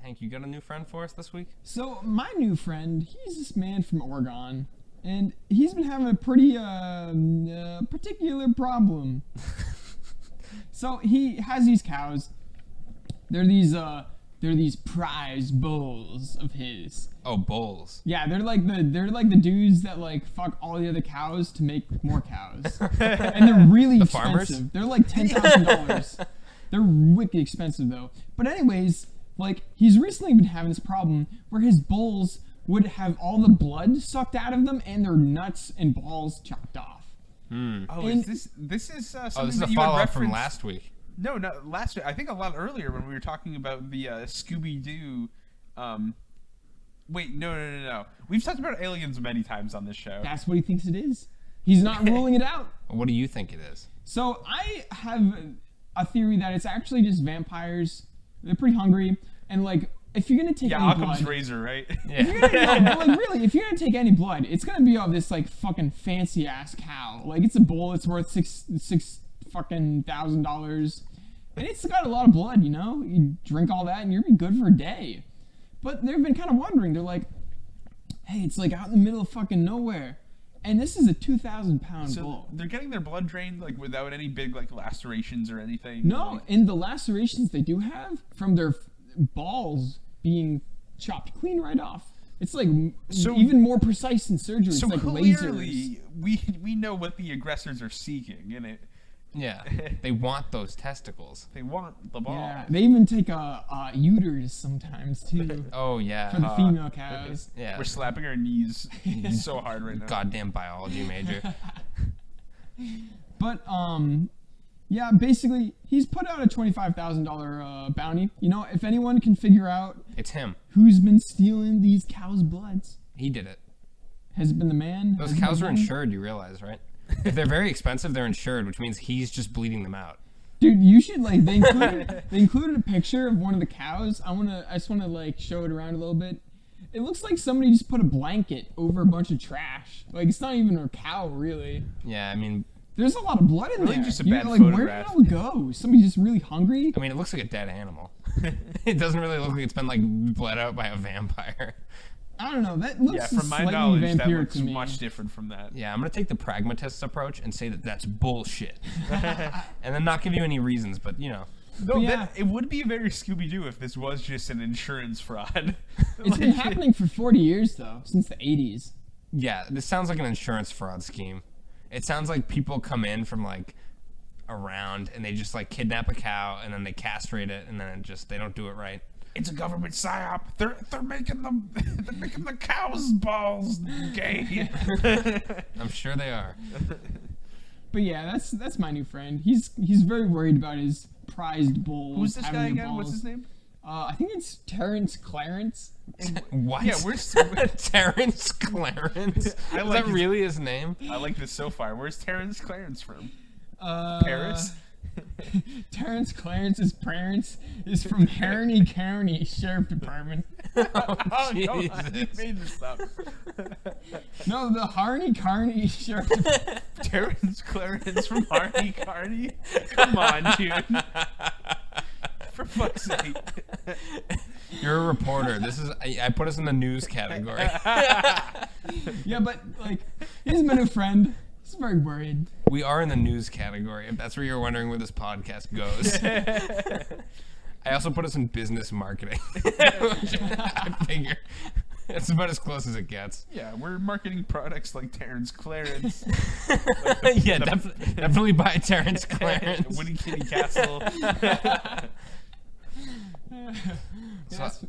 Hank, you got a new friend for us this week? So my new friend, he's this man from Oregon, and he's been having a pretty particular problem. So he has these cows. They're these prize bulls of his. Oh, bulls. Yeah, they're like the dudes that like fuck all the other cows to make more cows, and they're really The expensive. farmers? They're like $10,000. They're wicked expensive though. But anyways, like he's recently been having this problem where his bulls would have all the blood sucked out of them and their nuts and balls chopped off. Oh, And- this is something This is that a you had follow-up from referenced. last week. No, not last week. I think a lot earlier when we were talking about the Scooby-Doo. Wait, no. We've talked about aliens many times on this show. That's what he thinks it is. He's not ruling it out. What do you think it is? So I have a theory that it's actually just vampires. They're pretty hungry, and like if you're gonna take Yeah, any Occam's blood, razor, right? if you're gonna, like really, if you're gonna take any blood, it's gonna be of this like fucking fancy ass cow. Like it's a bull. It's worth six fucking $1,000, and it's got a lot of blood. You know, you drink all that, and you're good for a day. But they've been kind of wondering. They're like, hey, it's like out in the middle of fucking nowhere, and this is a 2,000-pound So bull. they're getting their blood drained like without any big like lacerations or anything. No, Like, and the lacerations they do have from their balls being chopped clean right off. It's like So- even more precise than surgery. so It's like clearly lasers. we know what the aggressors are seeking in it. Yeah, they want those testicles. They want the ball. Yeah, they even take a uterus sometimes too Oh, yeah. for the female cows. Yeah. We're slapping our knees so hard right now. Goddamn biology major. But yeah, basically he's put out a $25,000 bounty. You know, if anyone can figure out It's him. who's been stealing these cows' bloods, He did it. has it been the man? Those Has it cows been are them? insured, you realize, right? If they're very expensive, they're insured, which means he's just bleeding them out. Dude, you should like they included a picture of one of the cows. I just wanna like show it around a little bit. It looks like somebody just put a blanket over a bunch of trash. Like it's not even a cow really. Yeah, I mean, There's a lot of blood in Really there. just a You're bad like, where did photograph. it all go? Somebody just really hungry? it looks like a dead animal. It doesn't really look like it's been like bled out by a vampire. I don't know. That looks Yeah, from my slightly knowledge, that vampiric looks to me. much different from that. Yeah, I'm gonna take the pragmatist approach and say that that's bullshit, and then not give you any reasons. But you know, No, yeah. it would be very Scooby-Doo if this was just an insurance fraud. It's been happening for 40 years though, since the 80s. yeah, this sounds like an insurance fraud scheme. It sounds like people come in from like around and they just like kidnap a cow and then they castrate it and then they don't do it right. It's a government psyop. They're making the cows' balls gay. I'm sure they are. But yeah, that's my new friend. He's very worried about his prized bulls. Who's this having guy their again? What's balls. his name? I think it's Terrence Clarence. What? Yeah, Terrence Clarence? Is I like that his- really his name? I like this so far. Where's Terrence Clarence from? Paris. Terrence Clarence's parents is from Harney County Sheriff Department. Oh, come on, you Jesus. made this up. No, the Harney County Sheriff Department. Terrence Clarence from Harney Carney? Come on, dude. For fuck's sake. You're a reporter. This is I put us in the news category. Yeah, but like, he's been a friend. He's very worried. We are in the news category, if that's where you're wondering where this podcast goes. I also put us in business marketing. Which I figure it's about as close as it gets. Yeah, we're marketing products like Terrence Clarence. Yeah, definitely buy Terrence Clarence. Woody Kitty Castle. So that's it.